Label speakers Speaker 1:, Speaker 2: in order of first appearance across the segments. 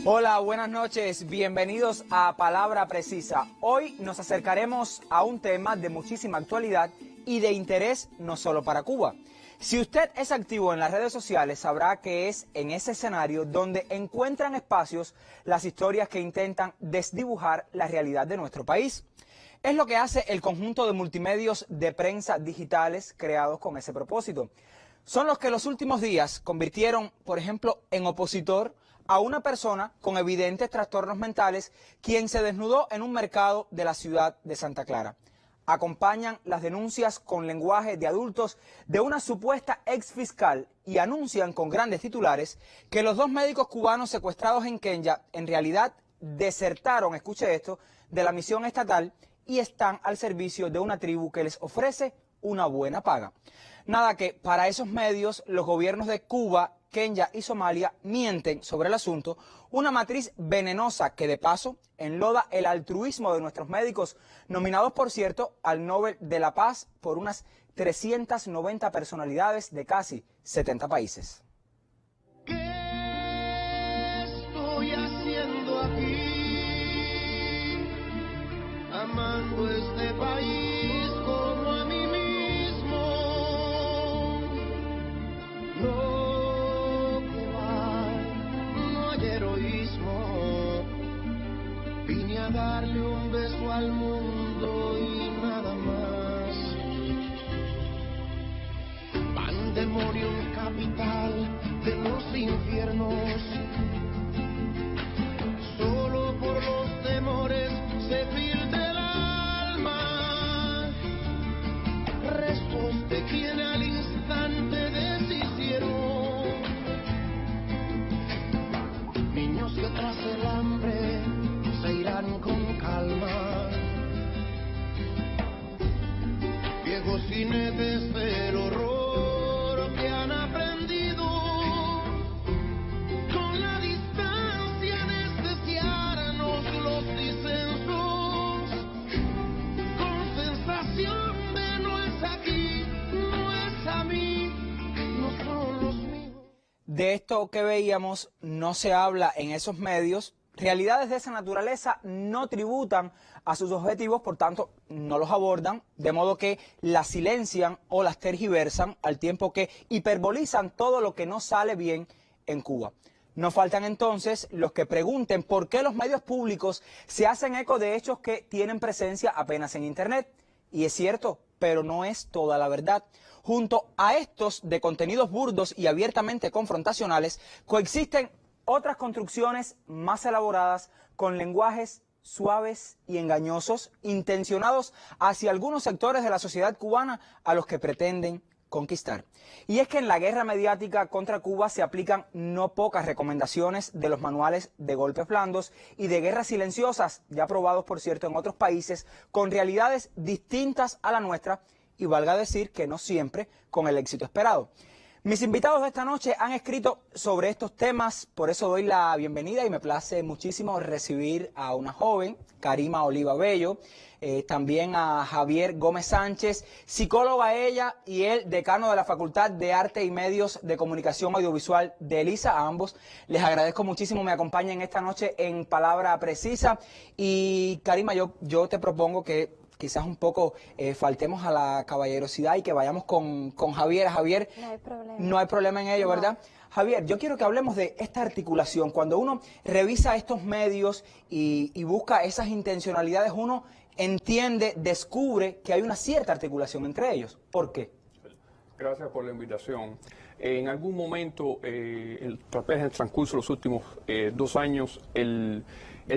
Speaker 1: Hola, buenas noches, bienvenidos a Palabra Precisa. Hoy nos acercaremos a un tema de muchísima actualidad y de interés no solo para Cuba. Si usted es activo en las redes sociales, sabrá que es en ese escenario donde encuentran espacios las historias que intentan desdibujar la realidad de nuestro país. Es lo que hace el conjunto de multimedios de prensa digitales creados con ese propósito. Son los que los últimos días convirtieron, por ejemplo, en opositor a una persona con evidentes trastornos mentales, quien se desnudó en un mercado de la ciudad de Santa Clara. Acompañan las denuncias con lenguaje de adultos de una supuesta exfiscal y anuncian con grandes titulares que los dos médicos cubanos secuestrados en Kenya en realidad desertaron, escuche esto, de la misión estatal y están al servicio de una tribu que les ofrece una buena paga. Nada que para esos medios los gobiernos de Cuba, Kenia y Somalia mienten sobre el asunto, una matriz venenosa que de paso enloda el altruismo de nuestros médicos, nominados por cierto al Nobel de la Paz por unas 390 personalidades de casi 70 países.
Speaker 2: ¿Qué estoy haciendo aquí? Amando este país como a mí mismo. No vine a darle un beso al mundo y nada más. Pandemonium capital de los infiernos. Solo por los temores se filtra el alma. Restos de quien al instante deshicieron. Niños que tras el hambre se irán con calma. Viejos jinetes del horror que han aprendido con la distancia anestesiarnos los disensos, con sensación de no es aquí, no es a mí, no son los míos.
Speaker 1: De esto que veíamos no se habla en esos medios. Realidades de esa naturaleza no tributan a sus objetivos, por tanto no los abordan, de modo que las silencian o las tergiversan al tiempo que hiperbolizan todo lo que no sale bien en Cuba. No faltan entonces los que pregunten por qué los medios públicos se hacen eco de hechos que tienen presencia apenas en Internet. Y es cierto, pero no es toda la verdad. Junto a estos de contenidos burdos y abiertamente confrontacionales, coexisten otras construcciones más elaboradas con lenguajes suaves y engañosos, intencionados hacia algunos sectores de la sociedad cubana a los que pretenden conquistar. Y es que en la guerra mediática contra Cuba se aplican no pocas recomendaciones de los manuales de golpes blandos y de guerras silenciosas, ya probados por cierto en otros países, con realidades distintas a la nuestra y valga decir que no siempre con el éxito esperado. Mis invitados de esta noche han escrito sobre estos temas, por eso doy la bienvenida y me place muchísimo recibir a una joven, Karima Oliva Bello, también a Javier Gómez Sánchez, psicóloga ella y él, decano de la Facultad de Arte y Medios de Comunicación Audiovisual de ELISA. A ambos les agradezco muchísimo, me acompañen esta noche en Palabra Precisa. Y Karima, yo te propongo que quizás un poco faltemos a la caballerosidad y que vayamos con Javier. Javier,
Speaker 3: no hay problema.
Speaker 1: No hay problema en ello,
Speaker 3: No.
Speaker 1: ¿verdad? Javier, yo quiero que hablemos de esta articulación. Cuando uno revisa estos medios y busca esas intencionalidades, uno entiende, descubre que hay una cierta articulación entre ellos. ¿Por qué?
Speaker 4: Gracias por la invitación. En algún momento, tal vez en el transcurso de los últimos 2 años, el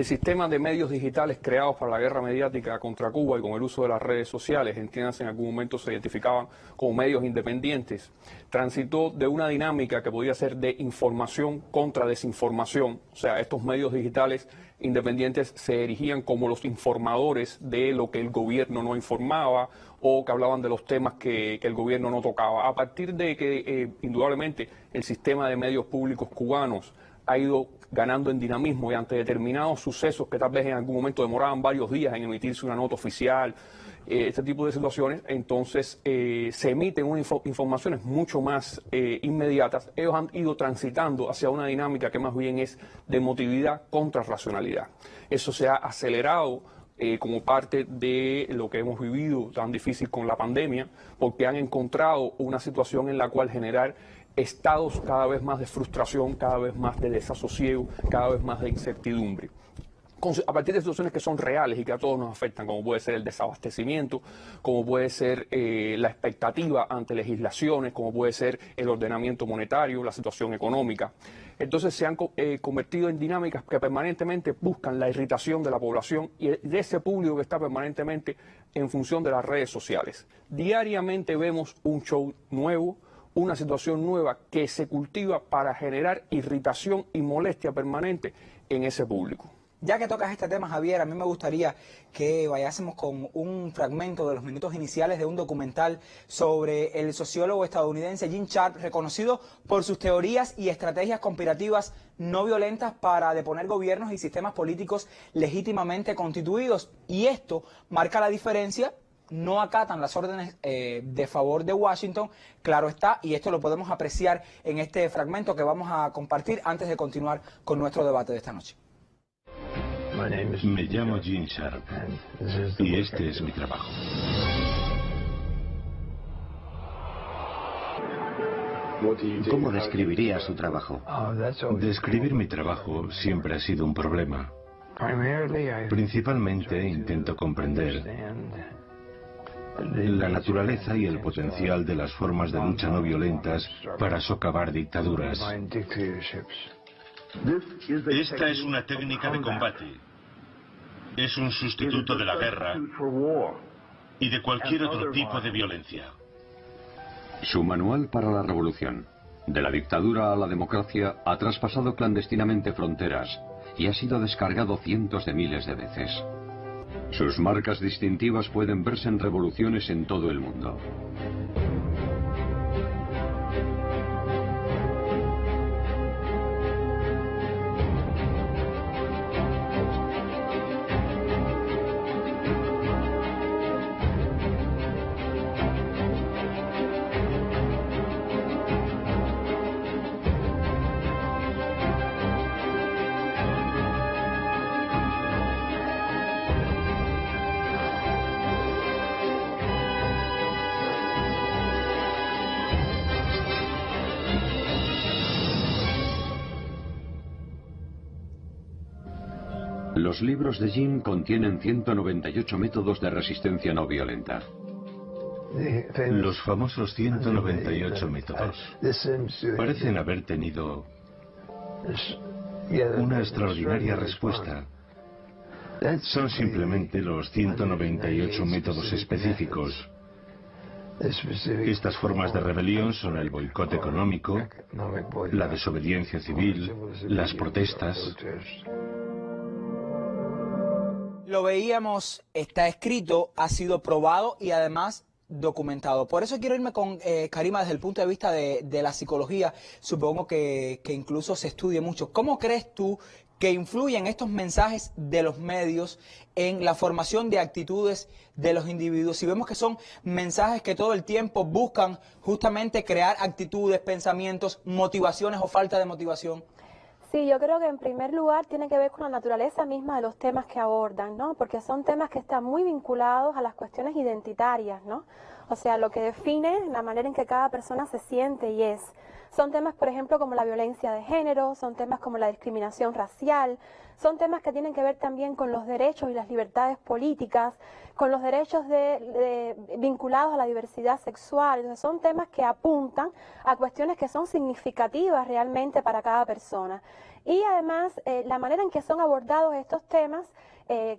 Speaker 4: sistema de medios digitales creados para la guerra mediática contra Cuba y con el uso de las redes sociales, entiéndase, en algún momento se identificaban como medios independientes, transitó de una dinámica que podía ser de información contra desinformación. O sea, estos medios digitales independientes se erigían como los informadores de lo que el gobierno no informaba o que hablaban de los temas que el gobierno no tocaba. A partir de que, indudablemente, el sistema de medios públicos cubanos ha ido ganando en dinamismo y ante determinados sucesos que tal vez en algún momento demoraban varios días en emitirse una nota oficial, este tipo de situaciones, entonces se emiten unas informaciones mucho más inmediatas. Ellos han ido transitando hacia una dinámica que más bien es de emotividad contra racionalidad. Eso se ha acelerado como parte de lo que hemos vivido tan difícil con la pandemia, porque han encontrado una situación en la cual generar estados cada vez más de frustración, cada vez más de desasosiego, cada vez más de incertidumbre. A partir de situaciones que son reales y que a todos nos afectan, como puede ser el desabastecimiento, como puede ser la expectativa ante legislaciones, como puede ser el ordenamiento monetario, la situación económica. Entonces se han convertido en dinámicas que permanentemente buscan la irritación de la población y de ese público que está permanentemente en función de las redes sociales. Diariamente vemos un show nuevo, una situación nueva que se cultiva para generar irritación y molestia permanente en ese público.
Speaker 1: Ya que tocas este tema, Javier, a mí me gustaría que vayásemos con un fragmento de los minutos iniciales de un documental sobre el sociólogo estadounidense Gene Sharp, reconocido por sus teorías y estrategias conspirativas no violentas para deponer gobiernos y sistemas políticos legítimamente constituidos. Y esto marca la diferencia. No acatan las órdenes de favor de Washington, claro está, y esto lo podemos apreciar en este fragmento que vamos a compartir antes de continuar con nuestro debate de esta noche.
Speaker 3: Me llamo Gene Sharp y este es mi trabajo.
Speaker 5: ¿Cómo describiría su trabajo?
Speaker 3: Describir mi trabajo siempre ha sido un problema. Principalmente intento comprender la naturaleza y el potencial de las formas de lucha no violentas para socavar dictaduras.
Speaker 6: Esta es una técnica de combate. Es un sustituto de la guerra y de cualquier otro tipo de violencia.
Speaker 7: Su manual para la revolución, de la dictadura a la democracia, ha traspasado clandestinamente fronteras y ha sido descargado cientos de miles de veces. Sus marcas distintivas pueden verse en revoluciones en todo el mundo. Los libros de Jim contienen 198 métodos de resistencia no violenta.
Speaker 3: Los famosos 198 métodos parecen haber tenido una extraordinaria respuesta. Son simplemente los 198 métodos específicos. Estas formas de rebelión son el boicot económico, la desobediencia civil, las protestas.
Speaker 1: Lo veíamos, está escrito, ha sido probado y además documentado. Por eso quiero irme con Karima desde el punto de vista de la psicología. Supongo que incluso se estudie mucho. ¿Cómo crees tú que influyen estos mensajes de los medios en la formación de actitudes de los individuos? Si vemos que son mensajes que todo el tiempo buscan justamente crear actitudes, pensamientos, motivaciones o falta de motivación.
Speaker 8: Sí, yo creo que en primer lugar tiene que ver con la naturaleza misma de los temas que abordan, ¿no? Porque son temas que están muy vinculados a las cuestiones identitarias, ¿no? O sea, lo que define la manera en que cada persona se siente y es. Son temas, por ejemplo, como la violencia de género, son temas como la discriminación racial, son temas que tienen que ver también con los derechos y las libertades políticas, con los derechos vinculados a la diversidad sexual. Entonces, son temas que apuntan a cuestiones que son significativas realmente para cada persona. Y además, la manera en que son abordados estos temas,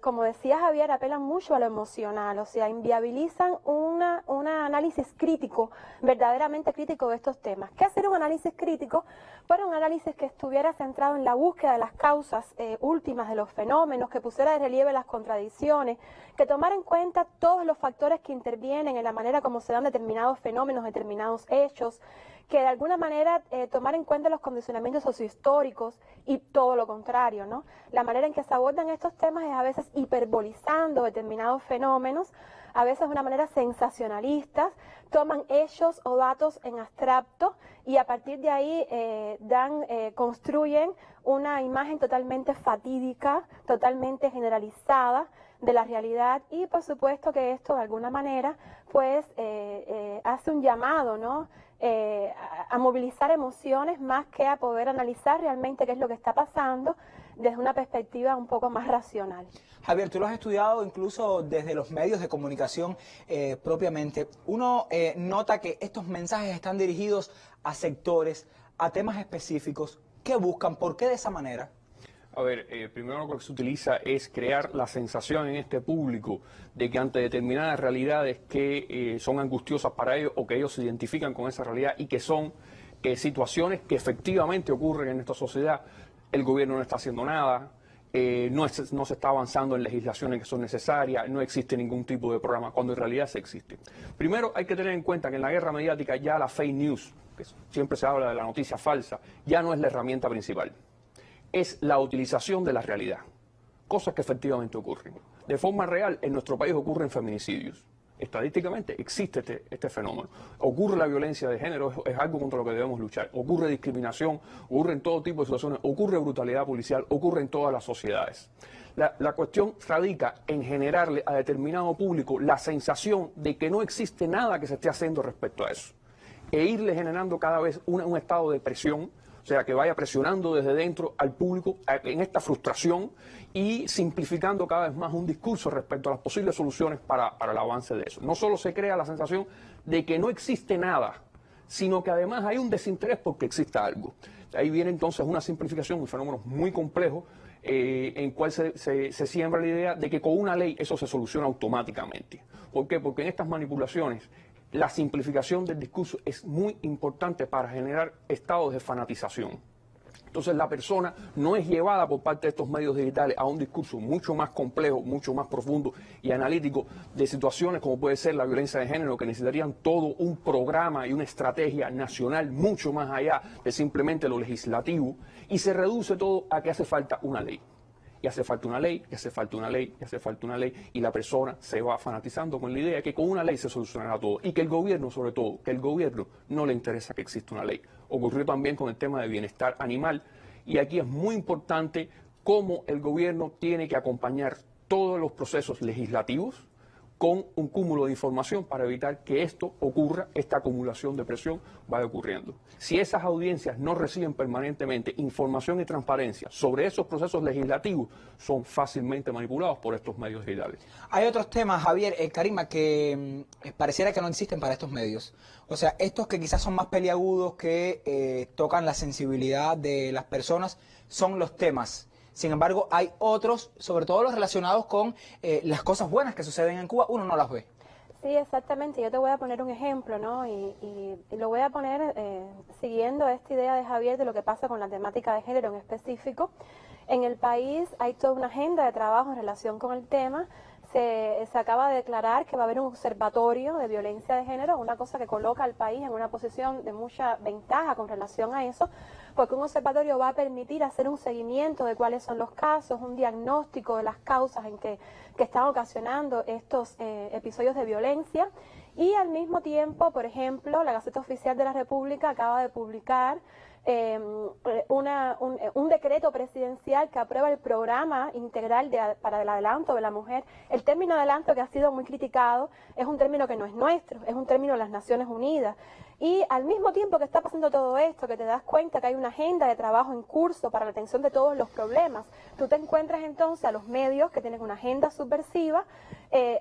Speaker 8: como decía Javier, apelan mucho a lo emocional, o sea, inviabilizan un análisis crítico, verdaderamente crítico de estos temas. ¿Qué hacer un análisis crítico? Bueno, un análisis que estuviera centrado en la búsqueda de las causas últimas de los fenómenos, que pusiera de relieve las contradicciones, que tomara en cuenta todos los factores que intervienen en la manera como se dan determinados fenómenos, determinados hechos, que de alguna manera tomar en cuenta los condicionamientos sociohistóricos y todo lo contrario, ¿no? La manera en que se abordan estos temas es a veces hiperbolizando determinados fenómenos, a veces de una manera sensacionalista, toman hechos o datos en abstracto y a partir de ahí construyen una imagen totalmente fatídica, totalmente generalizada de la realidad y por supuesto que esto de alguna manera pues hace un llamado, ¿no? A movilizar emociones más que a poder analizar realmente qué es lo que está pasando desde una perspectiva un poco más racional.
Speaker 1: Javier, tú lo has estudiado incluso desde los medios de comunicación propiamente. Uno nota que estos mensajes están dirigidos a sectores, a temas específicos. ¿Qué buscan? ¿Por qué de esa manera?
Speaker 4: A ver, primero lo que se utiliza es crear la sensación en este público de que ante determinadas realidades que son angustiosas para ellos o que ellos se identifican con esa realidad y que son situaciones que efectivamente ocurren en esta sociedad, el gobierno no está haciendo nada, no se está avanzando en legislaciones que son necesarias, no existe ningún tipo de programa, cuando en realidad se existe. Primero hay que tener en cuenta que en la guerra mediática ya la fake news, que siempre se habla de la noticia falsa, ya no es la herramienta principal. Es la utilización de la realidad, cosas que efectivamente ocurren. De forma real, en nuestro país ocurren feminicidios. Estadísticamente existe este fenómeno. Ocurre la violencia de género, es algo contra lo que debemos luchar. Ocurre discriminación, ocurre en todo tipo de situaciones, ocurre brutalidad policial, ocurre en todas las sociedades. La cuestión radica en generarle a determinado público la sensación de que no existe nada que se esté haciendo respecto a eso. E irle generando cada vez un estado de presión, o sea, que vaya presionando desde dentro al público en esta frustración y simplificando cada vez más un discurso respecto a las posibles soluciones para el avance de eso. No solo se crea la sensación de que no existe nada, sino que además hay un desinterés porque exista algo. Ahí viene entonces una simplificación, un fenómeno muy complejo, en cual se siembra la idea de que con una ley eso se soluciona automáticamente. ¿Por qué? Porque en estas manipulaciones la simplificación del discurso es muy importante para generar estados de fanatización. Entonces la persona no es llevada por parte de estos medios digitales a un discurso mucho más complejo, mucho más profundo y analítico de situaciones como puede ser la violencia de género, que necesitarían todo un programa y una estrategia nacional mucho más allá de simplemente lo legislativo, y se reduce todo a que hace falta una ley. Y hace falta una ley, y hace falta una ley, y hace falta una ley, y la persona se va fanatizando con la idea de que con una ley se solucionará todo, y que el gobierno, sobre todo, que el gobierno no le interesa que exista una ley. Ocurrió también con el tema de bienestar animal, y aquí es muy importante cómo el gobierno tiene que acompañar todos los procesos legislativos con un cúmulo de información para evitar que esto ocurra, esta acumulación de presión vaya ocurriendo. Si esas audiencias no reciben permanentemente información y transparencia sobre esos procesos legislativos, son fácilmente manipulados por estos medios digitales.
Speaker 1: Hay otros temas, Javier, Karima, que pareciera que no existen para estos medios. O sea, estos que quizás son más peliagudos, que tocan la sensibilidad de las personas, son los temas. Sin embargo, hay otros, sobre todo los relacionados con las cosas buenas que suceden en Cuba, uno no las ve.
Speaker 8: Sí, exactamente. Yo te voy a poner un ejemplo, ¿no? Y lo voy a poner siguiendo esta idea de Javier de lo que pasa con la temática de género en específico. En el país hay toda una agenda de trabajo en relación con el tema. Se acaba de declarar que va a haber un observatorio de violencia de género, una cosa que coloca al país en una posición de mucha ventaja con relación a eso, porque un observatorio va a permitir hacer un seguimiento de cuáles son los casos, un diagnóstico de las causas en que están ocasionando estos episodios de violencia. Y al mismo tiempo, por ejemplo, la Gaceta Oficial de la República acaba de publicar un decreto presidencial que aprueba el programa integral para el adelanto de la mujer. El término adelanto, que ha sido muy criticado, es un término que no es nuestro, es un término de las Naciones Unidas. Y al mismo tiempo que está pasando todo esto, que te das cuenta que hay una agenda de trabajo en curso para la atención de todos los problemas, tú te encuentras entonces a los medios que tienen una agenda subversiva,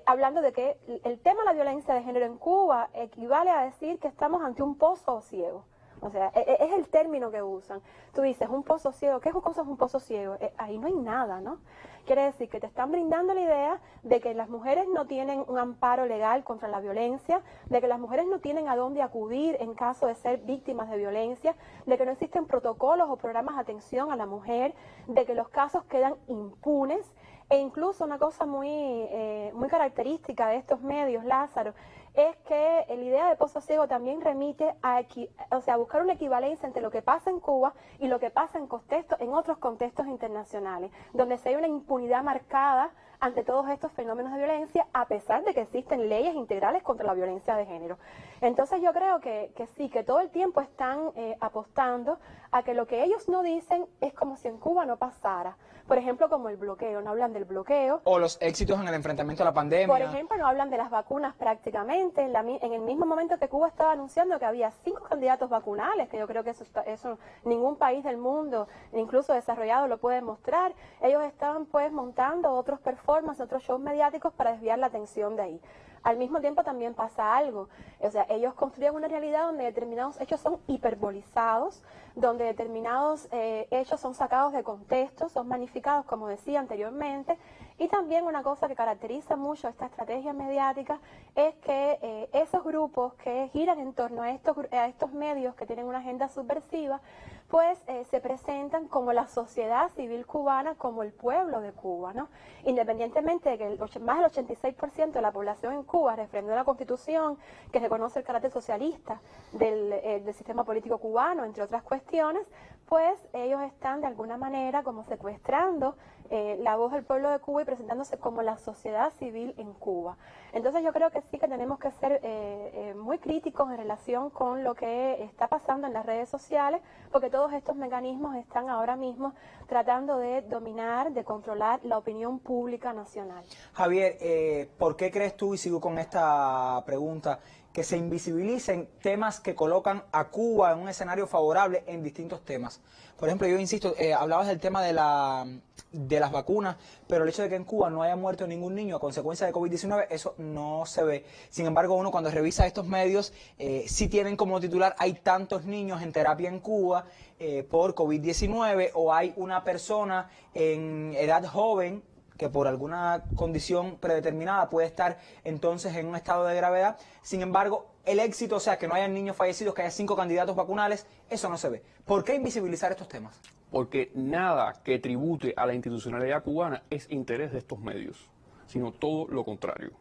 Speaker 8: hablando de que el tema de la violencia de género en Cuba equivale a decir que estamos ante un pozo ciego. O sea, es el término que usan. Tú dices, un pozo ciego, ¿qué cosa es un pozo ciego? Ahí no hay nada, ¿no? Quiere decir que te están brindando la idea de que las mujeres no tienen un amparo legal contra la violencia, de que las mujeres no tienen a dónde acudir en caso de ser víctimas de violencia, de que no existen protocolos o programas de atención a la mujer, de que los casos quedan impunes. E incluso una cosa muy característica de estos medios, Lázaro, es que la idea de Pozo Ciego también remite a buscar una equivalencia entre lo que pasa en Cuba y lo que pasa en otros contextos internacionales, donde se hay una impunidad marcada ante todos estos fenómenos de violencia, a pesar de que existen leyes integrales contra la violencia de género. Entonces yo creo que sí, que todo el tiempo están apostando a que lo que ellos no dicen es como si en Cuba no pasara. Por ejemplo, como el bloqueo, no hablan del bloqueo.
Speaker 1: O los éxitos en el enfrentamiento a la pandemia.
Speaker 8: Por ejemplo, no hablan de las vacunas prácticamente. En el mismo momento que Cuba estaba anunciando que había 5 candidatos vacunales, que yo creo que eso ningún país del mundo, incluso desarrollado, lo puede mostrar, ellos estaban pues montando otros performances, otros shows mediáticos para desviar la atención de ahí. Al mismo tiempo también pasa algo, o sea, ellos construyen una realidad donde determinados hechos son hiperbolizados, donde determinados hechos son sacados de contexto, son magnificados, como decía anteriormente, y también una cosa que caracteriza mucho esta estrategia mediática es que esos grupos que giran en torno a estos medios que tienen una agenda subversiva, pues se presentan como la sociedad civil cubana, como el pueblo de Cuba, ¿no? Independientemente de que más del 86% de la población en Cuba refrendó la Constitución, que reconoce el carácter socialista del sistema político cubano, entre otras cuestiones, pues ellos están de alguna manera como secuestrando la voz del pueblo de Cuba y presentándose como la sociedad civil en Cuba. Entonces yo creo que sí que tenemos que ser muy críticos en relación con lo que está pasando en las redes sociales, porque todos estos mecanismos están ahora mismo tratando de dominar, de controlar la opinión pública nacional.
Speaker 1: Javier, ¿por qué crees tú, y sigo con esta pregunta, que se invisibilicen temas que colocan a Cuba en un escenario favorable en distintos temas? Por ejemplo, yo insisto, hablabas del tema de las vacunas, pero el hecho de que en Cuba no haya muerto ningún niño a consecuencia de COVID-19, eso no se ve. Sin embargo, uno cuando revisa estos medios, sí tienen como titular, hay tantos niños en terapia en Cuba por COVID-19, o hay una persona en edad joven que por alguna condición predeterminada puede estar entonces en un estado de gravedad. Sin embargo, el éxito, o sea, que no haya niños fallecidos, que haya 5 candidatos vacunales, eso no se ve. ¿Por qué invisibilizar estos temas?
Speaker 4: Porque nada que tribute a la institucionalidad cubana es interés de estos medios, sino todo lo contrario.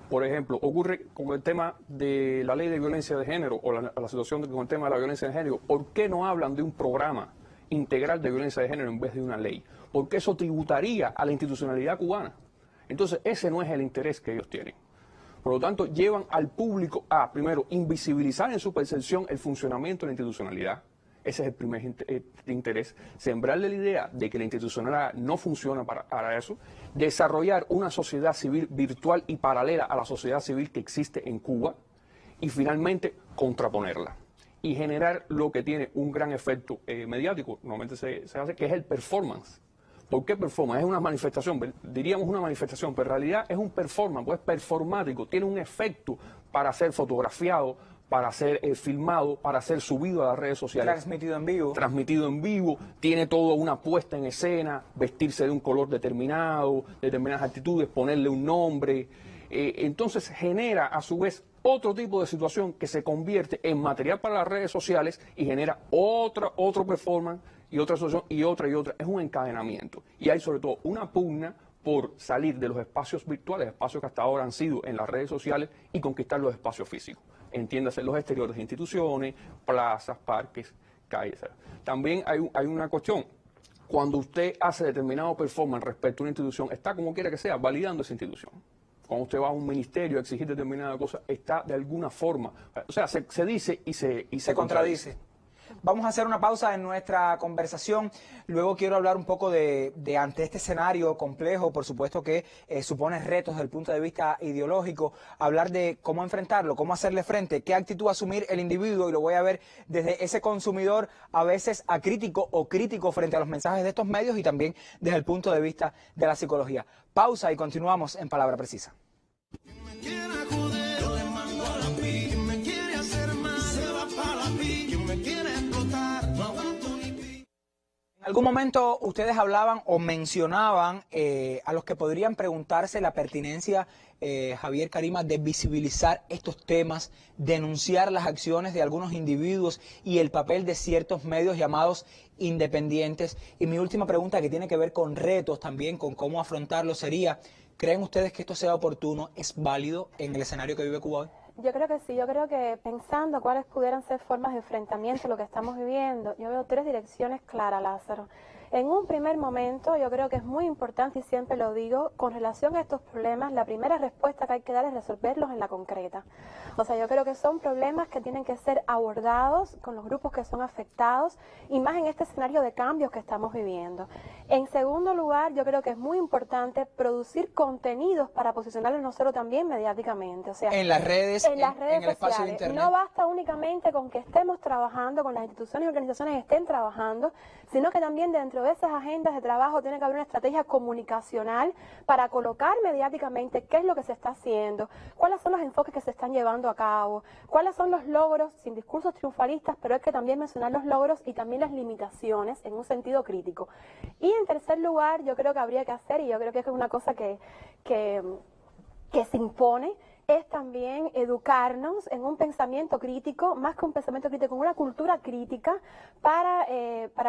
Speaker 4: Por ejemplo, ocurre con el tema de la ley de violencia de género o la situación con el tema de la violencia de género. ¿Por qué no hablan de un programa integral de violencia de género en vez de una ley? Porque eso tributaría a la institucionalidad cubana. Entonces, ese no es el interés que ellos tienen. Por lo tanto, llevan al público a, primero, invisibilizar en su percepción el funcionamiento de la institucionalidad. Ese es el primer interés. Sembrarle la idea de que la institucionalidad no funciona para eso. Desarrollar una sociedad civil virtual y paralela a la sociedad civil que existe en Cuba. Y finalmente, contraponerla. Y generar lo que tiene un gran efecto mediático, normalmente se hace, que es el performance. ¿Por qué performance? Es una manifestación, diríamos una manifestación, pero en realidad es un performance, pues performático, tiene un efecto para ser fotografiado, para ser filmado, para ser subido a las redes sociales.
Speaker 1: Transmitido en vivo.
Speaker 4: Transmitido en vivo, tiene toda una puesta en escena, vestirse de un color determinado, determinadas actitudes, ponerle un nombre. Entonces genera a su vez otro tipo de situación que se convierte en material para las redes sociales y genera otro performance y otra situación y otra. Es un encadenamiento. Y hay sobre todo una pugna por salir de los espacios virtuales, espacios que hasta ahora han sido en las redes sociales, y conquistar los espacios físicos. Entiéndase los exteriores de instituciones, plazas, parques, calles. También hay una cuestión. Cuando usted hace determinado performance respecto a una institución, está como quiera que sea validando esa institución. Cuando usted va a un ministerio a exigir determinada cosa, está de alguna forma, o sea, se dice y se contradice.
Speaker 1: Vamos a hacer una pausa en nuestra conversación. Luego quiero hablar un poco de ante este escenario complejo, por supuesto que supone retos desde el punto de vista ideológico, hablar de cómo enfrentarlo, cómo hacerle frente, qué actitud asumir el individuo, y lo voy a ver desde ese consumidor a veces acrítico o crítico frente a los mensajes de estos medios, y también desde el punto de vista de la psicología. Pausa y continuamos en Palabra Precisa. En algún momento ustedes hablaban o mencionaban a los que podrían preguntarse la pertinencia, Javier, Karima, de visibilizar estos temas, denunciar las acciones de algunos individuos y el papel de ciertos medios llamados independientes. Y mi última pregunta, que tiene que ver con retos también, con cómo afrontarlos, sería: ¿creen ustedes que esto sea oportuno, es válido en el escenario que vive Cuba hoy?
Speaker 8: Yo creo que sí, yo creo que pensando cuáles pudieran ser formas de enfrentamiento a lo que estamos viviendo, yo veo 3 direcciones claras, Lázaro. En un primer momento, yo creo que es muy importante, y siempre lo digo, con relación a estos problemas, la primera respuesta que hay que dar es resolverlos en la concreta. O sea, yo creo que son problemas que tienen que ser abordados con los grupos que son afectados, y más en este escenario de cambios que estamos viviendo. En segundo lugar, yo creo que es muy importante producir contenidos para posicionarlos nosotros también mediáticamente. O sea,
Speaker 1: en las redes,
Speaker 8: en las redes
Speaker 1: en el espacio de
Speaker 8: sociales.
Speaker 1: internet.
Speaker 8: No basta únicamente con que estemos trabajando, con las instituciones y organizaciones estén trabajando, sino que también dentro de esas agendas de trabajo tiene que haber una estrategia comunicacional para colocar mediáticamente qué es lo que se está haciendo, cuáles son los enfoques que se están llevando a cabo, cuáles son los logros, sin discursos triunfalistas, pero hay que también mencionar los logros y también las limitaciones en un sentido crítico. Y en tercer lugar, yo creo que habría que hacer, y yo creo que es una cosa que se impone, es también educarnos en un pensamiento crítico, más que un pensamiento crítico, en una cultura crítica para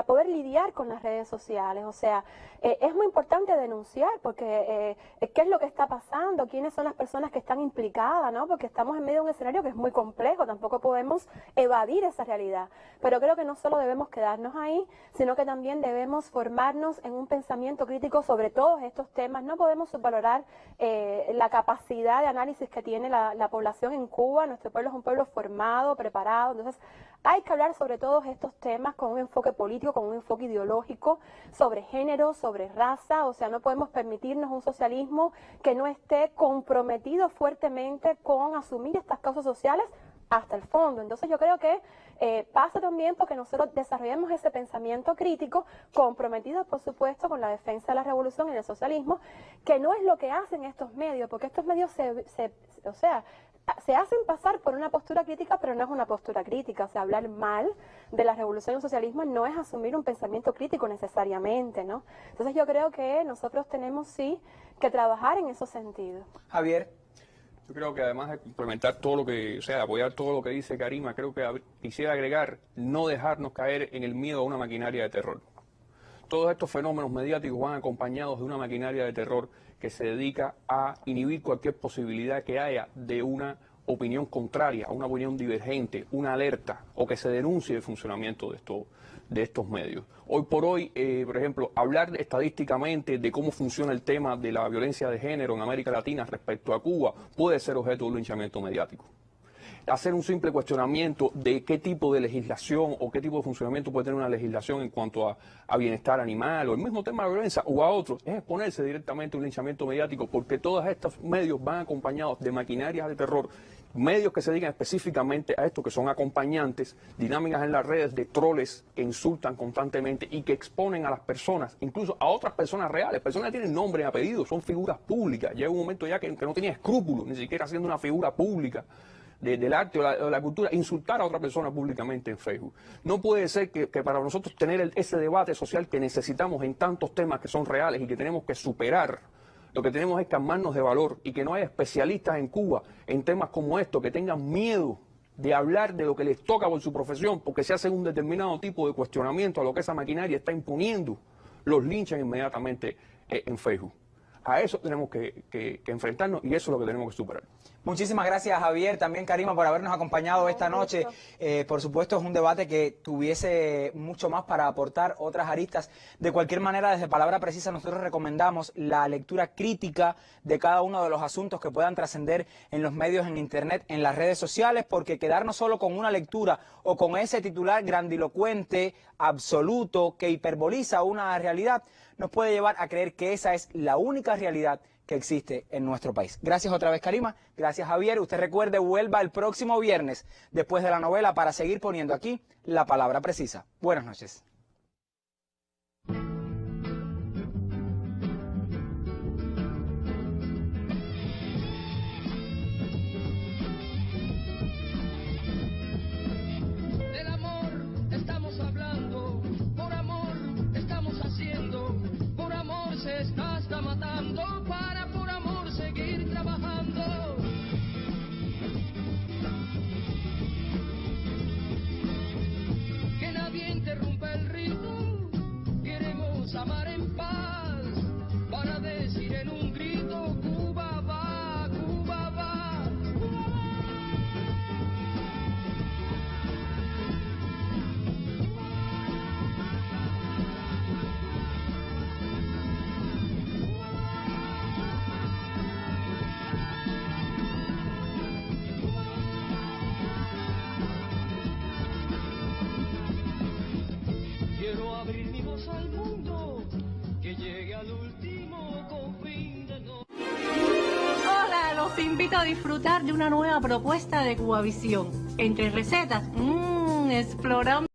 Speaker 8: poder lidiar con las redes sociales. O sea, es muy importante denunciar, porque qué es lo que está pasando, quiénes son las personas que están implicadas, ¿no? Porque estamos en medio de un escenario que es muy complejo, tampoco podemos evadir esa realidad. Pero creo que no solo debemos quedarnos ahí, sino que también debemos formarnos en un pensamiento crítico sobre todos estos temas. No podemos subvalorar la capacidad de análisis que tiene la población en Cuba. Nuestro pueblo es un pueblo formado, preparado. Entonces hay que hablar sobre todos estos temas con un enfoque político, con un enfoque ideológico, sobre género, sobre raza. O sea, no podemos permitirnos un socialismo que no esté comprometido fuertemente con asumir estas causas sociales hasta el fondo. Entonces yo creo que pasa también porque nosotros desarrollemos ese pensamiento crítico comprometido, por supuesto, con la defensa de la revolución y del socialismo, que no es lo que hacen estos medios, porque estos medios se hacen pasar por una postura crítica, pero no es una postura crítica. O sea, hablar mal de la revolución y el socialismo no es asumir un pensamiento crítico necesariamente, ¿no? Entonces yo creo que nosotros tenemos sí que trabajar en esos sentidos.
Speaker 1: Javier.
Speaker 4: Yo creo que además de complementar todo lo que, o sea, apoyar todo lo que dice Karima, creo que quisiera agregar no dejarnos caer en el miedo a una maquinaria de terror. Todos estos fenómenos mediáticos van acompañados de una maquinaria de terror que se dedica a inhibir cualquier posibilidad que haya de una opinión contraria, una opinión divergente, una alerta o que se denuncie el funcionamiento de estos medios. Hoy por hoy, por ejemplo, hablar estadísticamente de cómo funciona el tema de la violencia de género en América Latina respecto a Cuba puede ser objeto de un linchamiento mediático. Hacer un simple cuestionamiento de qué tipo de legislación o qué tipo de funcionamiento puede tener una legislación en cuanto a bienestar animal o el mismo tema de la violencia o a otros, es exponerse directamente a un linchamiento mediático, porque todos estos medios van acompañados de maquinarias de terror, medios que se dedican específicamente a esto, que son acompañantes, dinámicas en las redes de troles que insultan constantemente y que exponen a las personas, incluso a otras personas reales, personas que tienen nombre y apellido, son figuras públicas. Llega un momento ya que no tenía escrúpulos, ni siquiera siendo una figura pública del arte o la cultura, insultar a otra persona públicamente en Facebook. No puede ser que para nosotros tener ese debate social que necesitamos en tantos temas que son reales y que tenemos que superar, lo que tenemos es que armarnos de valor y que no haya especialistas en Cuba en temas como estos que tengan miedo de hablar de lo que les toca por su profesión, porque se hace un determinado tipo de cuestionamiento a lo que esa maquinaria está imponiendo, los linchan inmediatamente en Facebook. A eso tenemos que enfrentarnos y eso es lo que tenemos que superar.
Speaker 1: Muchísimas gracias, Javier, también Karima, por habernos acompañado esta noche. Por supuesto, es un debate que tuviese mucho más para aportar otras aristas. De cualquier manera, desde Palabra Precisa, nosotros recomendamos la lectura crítica de cada uno de los asuntos que puedan trascender en los medios, en Internet, en las redes sociales, porque quedarnos solo con una lectura o con ese titular grandilocuente, absoluto, que hiperboliza una realidad, nos puede llevar a creer que esa es la única realidad que existe en nuestro país. Gracias otra vez, Karima. Gracias, Javier. Usted recuerde, vuelva el próximo viernes después de la novela para seguir poniendo aquí la palabra precisa. Buenas noches.
Speaker 2: Del amor estamos hablando, por amor estamos haciendo, por amor se está hasta matando, para por amor seguir trabajando. Que nadie interrumpa el ritmo, queremos amar en paz, para decir en un grito, Cuba va, Cuba va, Cuba va.
Speaker 9: Los invito a disfrutar de una nueva propuesta de Cubavisión. Entre recetas, explorando